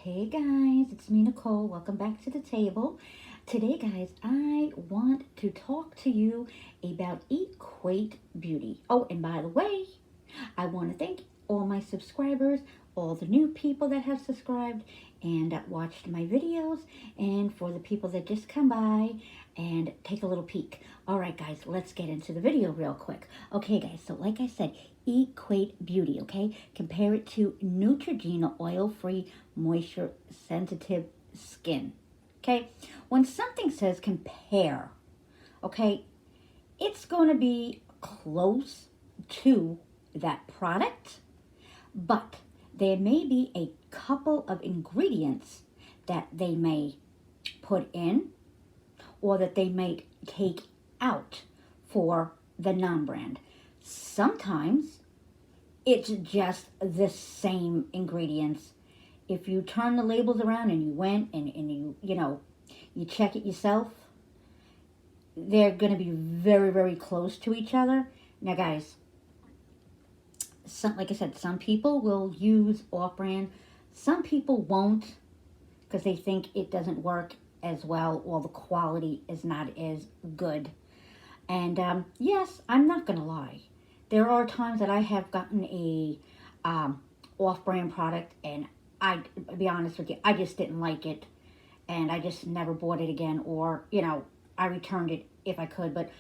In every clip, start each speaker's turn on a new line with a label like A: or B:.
A: Hey guys, it's me, Nicole. Welcome back to the table. Today, guys, I want to talk to you about Equate Beauty. Oh, and by the way, I want to thank all my subscribers, all the new people that have subscribed and watched my videos, and for the people that just come by and take a little peek. All right, guys, let's get into the video real quick. Okay, guys, so like I said, Equate Beauty, okay? Compare it to Neutrogena oil-free, moisture-sensitive skin, okay? When something says compare, okay, it's going to be close to that product, but there may be a couple of ingredients that they may put in or that they may take out for the non-brand. Sometimes it's just the same ingredients. If you turn the labels around and you went and you check it yourself, they're going to be very, very close to each other. Now, guys, like I said, some people will use off-brand. Some people won't because they think it doesn't work as well or the quality is not as good. And yes, I'm not going to lie. There are times that I have gotten a off-brand product and I'll be honest with you, I just didn't like it and I just never bought it again, or, I returned it if I could. But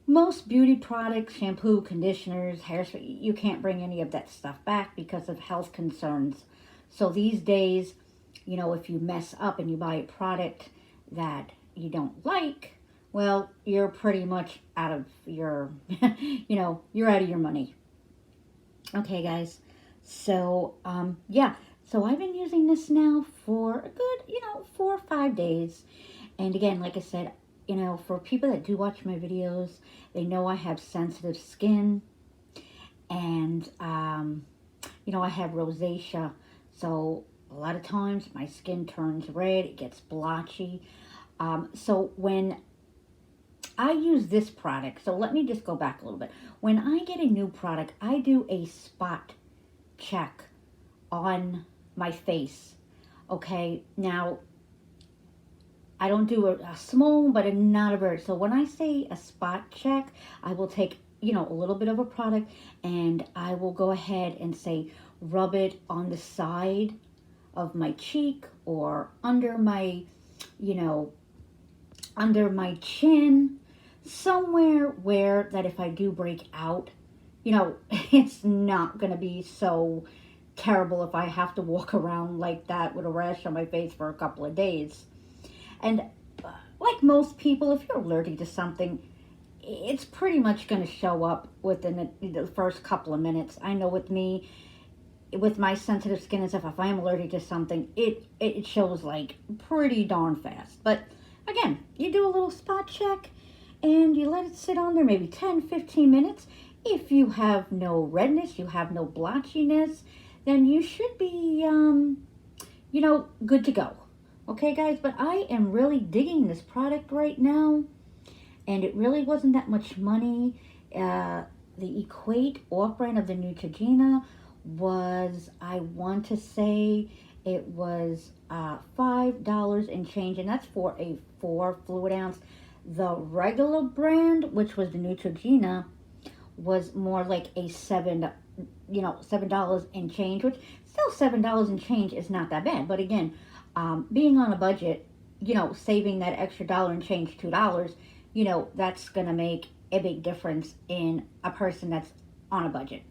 A: most beauty products, shampoo, conditioners, hairspray, you can't bring any of that stuff back because of health concerns. So these days, if you mess up and you buy a product that you don't like, well, you're pretty much out of your, you're out of your money. Okay, guys. So, yeah. So I've been using this now for a good, 4 or 5 days. And again, like I said, for people that do watch my videos, they know I have sensitive skin. And, I have rosacea. So a lot of times my skin turns red. It gets blotchy. So when I use this product, so let me just go back a little bit. When I get a new product, I do a spot check on my face. Okay, now I don't do a small, but not a very. So when I say a spot check, I will take, a little bit of a product and I will go ahead and say, rub it on the side of my cheek or under my, under my chin, somewhere where that if I do break out, it's not going to be so terrible if I have to walk around like that with a rash on my face for a couple of days. And like most people, if you're allergic to something, it's pretty much going to show up within the first couple of minutes. I know with me, with my sensitive skin and stuff, if I'm allergic to something, it shows like pretty darn fast. But again, you do a little spot check and you let it sit on there maybe 10-15 minutes. If you have no redness, you have no blotchiness, then you should be, good to go. Okay, guys, but I am really digging this product right now, and it really wasn't that much money. The Equate off-brand of the Neutrogena was, I want to say, it was $5 and change, and that's for a 4 fluid ounce. The regular brand, which was the Neutrogena, was more like a $7 and change, which still $7 and change is not that bad. But again, being on a budget, saving that extra dollar and change, $2, that's going to make a big difference in a person that's on a budget.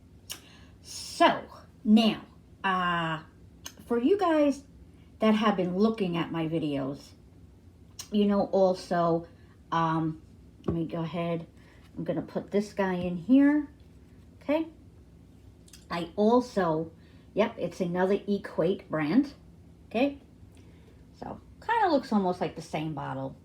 A: So now, for you guys that have been looking at my videos, also, let me go ahead. I'm going to put this guy in here. Okay. I also, it's another Equate brand. Okay. So kind of looks almost like the same bottle,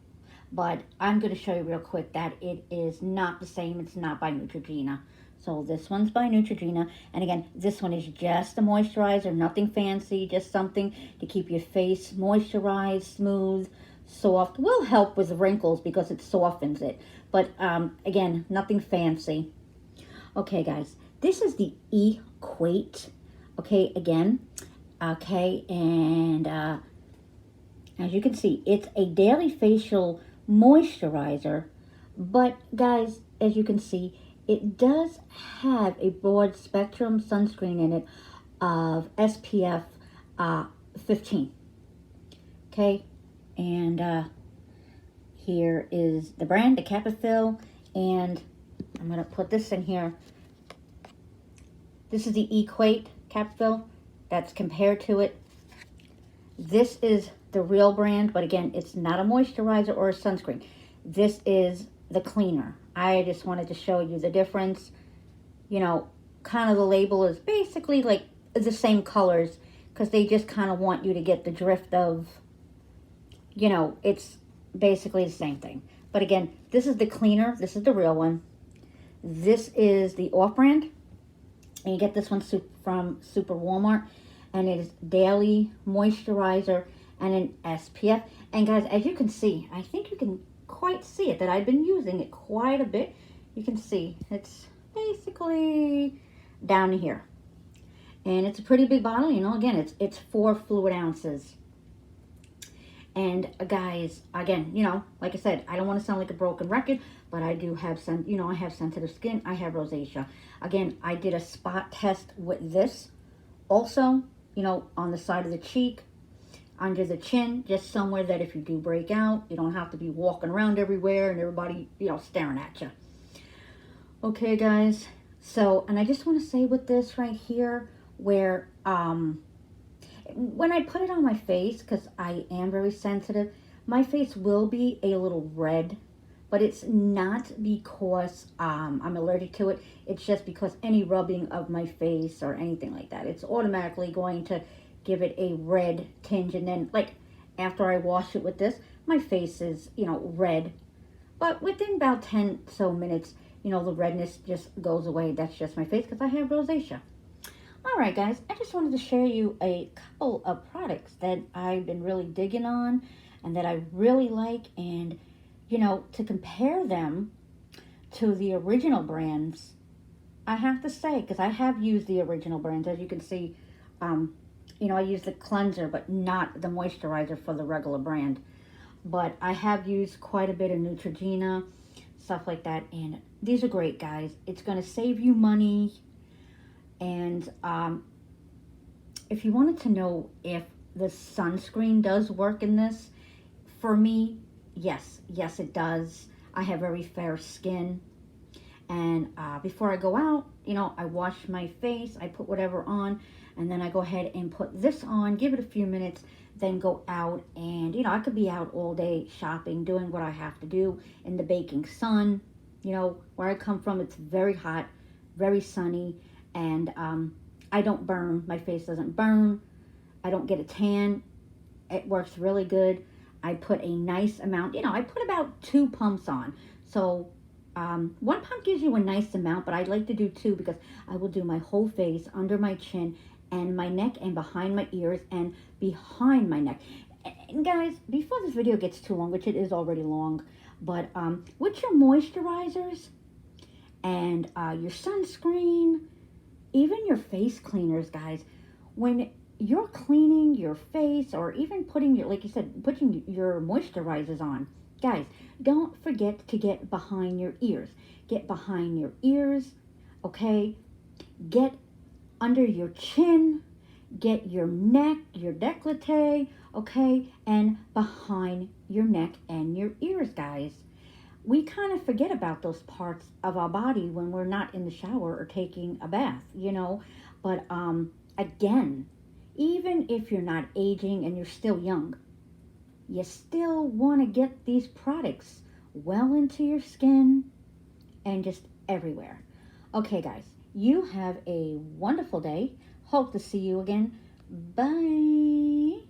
A: but I'm going to show you real quick that it is not the same. It's not by Neutrogena. So this one's by Neutrogena. And again, this one is just a moisturizer, nothing fancy, just something to keep your face moisturized, smooth, soft. Will help with wrinkles because it softens it. But again, nothing fancy. Okay, guys, this is the Equate. Okay, again, Okay, and as you can see, it's a daily facial moisturizer. But guys, as you can see, it does have a broad spectrum sunscreen in it of SPF 15. Okay, and here is the brand, the Cetaphil, and I'm going to put this in here. This is the Equate Cetaphil that's compared to it. This is the real brand, but again, it's not a moisturizer or a sunscreen. This is the cleaner. I just wanted to show you the difference. You know, kind of the label is basically like the same colors because they just kind of want you to get the drift of, you know, it's basically the same thing. But again, this is the cleaner. This is the real one. This is the off-brand. And you get this one from Super Walmart. And it is daily moisturizer and an SPF. And guys, as you can see, I think you can quite see it, that I've been using it quite a bit. You can see it's basically down here. And it's a pretty big bottle, you know, again, it's 4 fluid ounces. And guys, again, you know, like I said, I don't want to sound like a broken record, but I do have some, you know, I have sensitive skin. I have rosacea. Again, I did a spot test with this also, you know, on the side of the cheek, under the chin, just somewhere that if you do break out, you don't have to be walking around everywhere and everybody, you know, staring at you. Okay, guys. So, and I just want to say with this right here, where, when I put it on my face, because I am very sensitive, my face will be a little red, but it's not because I'm allergic to it. It's just because any rubbing of my face or anything like that, it's automatically going to give it a red tinge. And then, like, after I wash it with this, my face is, you know, red. But within about 10 so minutes, you know, the redness just goes away. That's just my face because I have rosacea. All right, guys, I just wanted to share you a couple of products that I've been really digging on and that I really like, and, you know, to compare them to the original brands, I have to say, because I have used the original brands, as you can see, you know, I use the cleanser, but not the moisturizer for the regular brand. But I have used quite a bit of Neutrogena, stuff like that, and these are great, guys. It's going to save you money. And if you wanted to know if the sunscreen does work in this, for me, yes, it does. I have very fair skin. And before I go out, you know, I wash my face, I put whatever on, and then I go ahead and put this on, give it a few minutes, then go out. And, you know, I could be out all day shopping, doing what I have to do in the baking sun. You know, where I come from, it's very hot, very sunny. And I don't burn. My face doesn't burn. I don't get a tan. It works really good. I put a nice amount. You know, I put about 2 pumps on. So 1 pump gives you a nice amount, but I like to do 2 because I will do my whole face, under my chin, and my neck, and behind my ears, and behind my neck. And guys, before this video gets too long, which it is already long, but with your moisturizers and your sunscreen, even your face cleaners, guys, when you're cleaning your face, or even putting your, like you said, putting your moisturizers on, guys, don't forget to get behind your ears. Get behind your ears, okay? Get under your chin, get your neck, your décolleté, okay? And behind your neck and your ears, guys. We kind of forget about those parts of our body when we're not in the shower or taking a bath, you know. But again, even if you're not aging and you're still young, you still want to get these products well into your skin and just everywhere. Okay, guys, you have a wonderful day. Hope to see you again. Bye.